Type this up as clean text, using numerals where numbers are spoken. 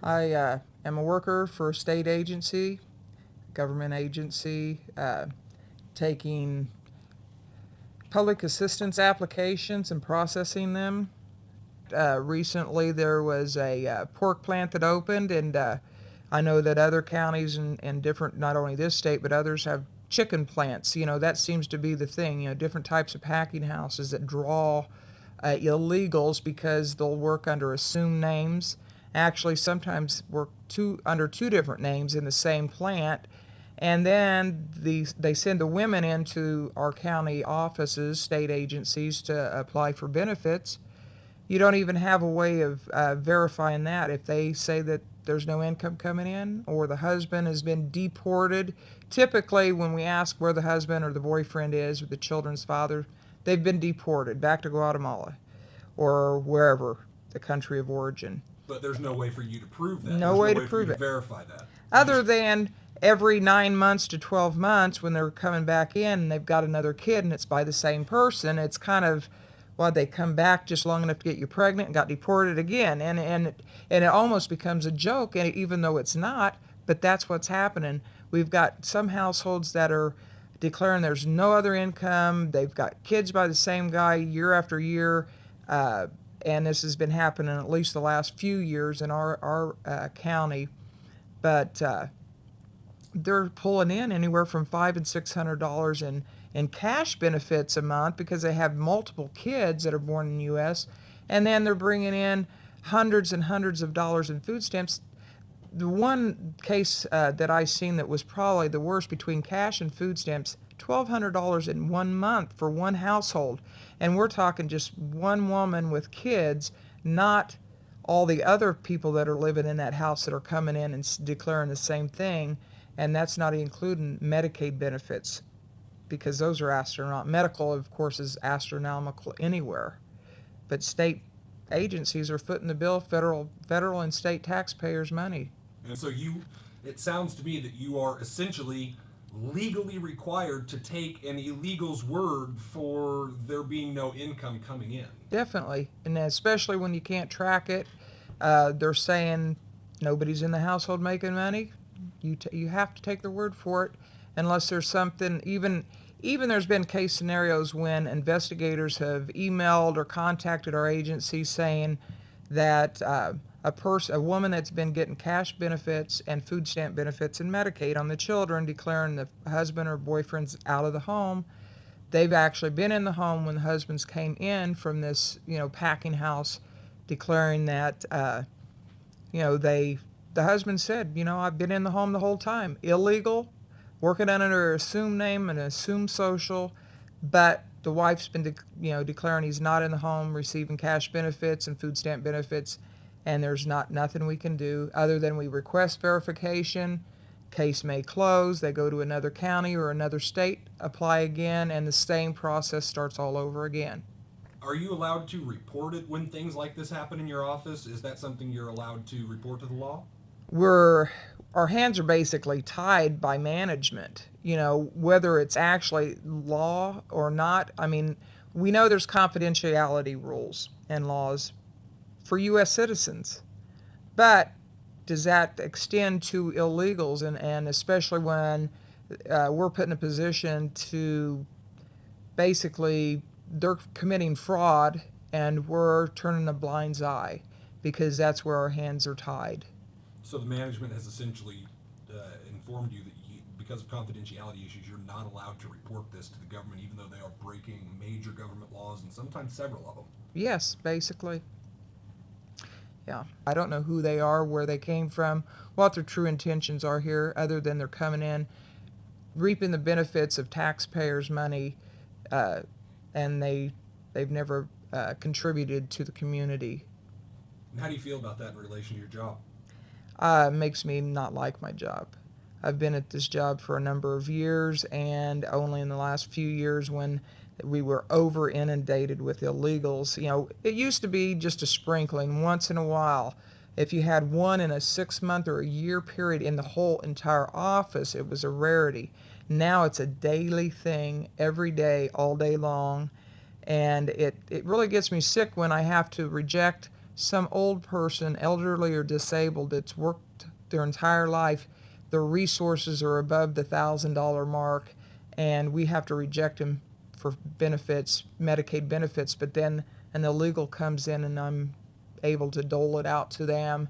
I am a worker for a state agency, government agency, taking public assistance applications and processing them. Recently, there was a pork plant that opened, and I know that other counties and different, not only this state, but others have chicken plants. You know, that seems to be the thing, you know, different types of packing houses that draw illegals because they'll work under assumed names. Actually, sometimes work under two different names in the same plant. And then they send the women into our county offices, state agencies, to apply for benefits. You don't even have a way of verifying that. If they say that there's no income coming in or the husband has been deported, typically when we ask where the husband or the boyfriend is or the children's father, they've been deported back to Guatemala or wherever, the country of origin. But there's no way for you to prove that. No There's way no to way for you prove to it. verify that. Other than every 9 months to 12 months when they're coming back in and they've got another kid and it's by the same person, it's kind of, well, they come back just long enough to get you pregnant and got deported again. And it almost becomes a joke, and even though it's not, but that's what's happening. We've got some households that are declaring there's no other income. They've got kids by the same guy year after year. And this has been happening at least the last few years in our county. But they're pulling in anywhere from $500 and $600 in cash benefits a month because they have multiple kids that are born in the U.S. And then they're bringing in hundreds and hundreds of dollars in food stamps. The one case that I seen that was probably the worst between cash and food stamps, $1,200 in 1 month for one household. And we're talking just one woman with kids, not all the other people that are living in that house that are coming in and declaring the same thing. And that's not including Medicaid benefits because those are astronomical. Medical, of course, is astronomical anywhere. But state agencies are footing the bill, federal and state taxpayers' money. And so it sounds to me that you are essentially legally required to take an illegal's word for there being no income coming in. Definitely, and especially when you can't track it. They're saying nobody's in the household making money. You have to take their word for it, unless there's something. Even there's been case scenarios when investigators have emailed or contacted our agency saying that a woman that's been getting cash benefits and food stamp benefits and Medicaid on the children, declaring the husband or boyfriend's out of the home. They've actually been in the home when the husbands came in from this, packing house, declaring that, the husband said, I've been in the home the whole time, illegal, working under an assumed name and an assumed social, but the wife's been, declaring he's not in the home, receiving cash benefits and food stamp benefits, and there's nothing we can do other than we request verification. Case may close. They go to another county or another state, apply again, and the same process starts all over again. Are you allowed to report it when things like this happen in your office? Is that something you're allowed to report to the law? Our hands are basically tied by management, whether it's actually law or not. I mean, we know there's confidentiality rules and laws for U.S. citizens, but does that extend to illegals, and especially when we're put in a position to basically they're committing fraud and we're turning a blind eye because that's where our hands are tied. So the management has essentially informed you that because of confidentiality issues, you're not allowed to report this to the government, even though they are breaking major government laws and sometimes several of them. Yes, basically. Yeah, I don't know who they are, where they came from, what their true intentions are here, other than they're coming in, reaping the benefits of taxpayers' money, and they've never contributed to the community. And how do you feel about that in relation to your job? Makes me not like my job. I've been at this job for a number of years, and only in the last few years when we were over inundated with illegals. It used to be just a sprinkling once in a while. If you had one in a 6-month or a year period in the whole entire office, it was a rarity. Now it's a daily thing, every day, all day long. And it really gets me sick when I have to reject some old person, elderly or disabled, that's worked their entire life, their resources are above the $1,000 mark, and we have to reject them for benefits, Medicaid benefits, but then an illegal comes in and I'm able to dole it out to them.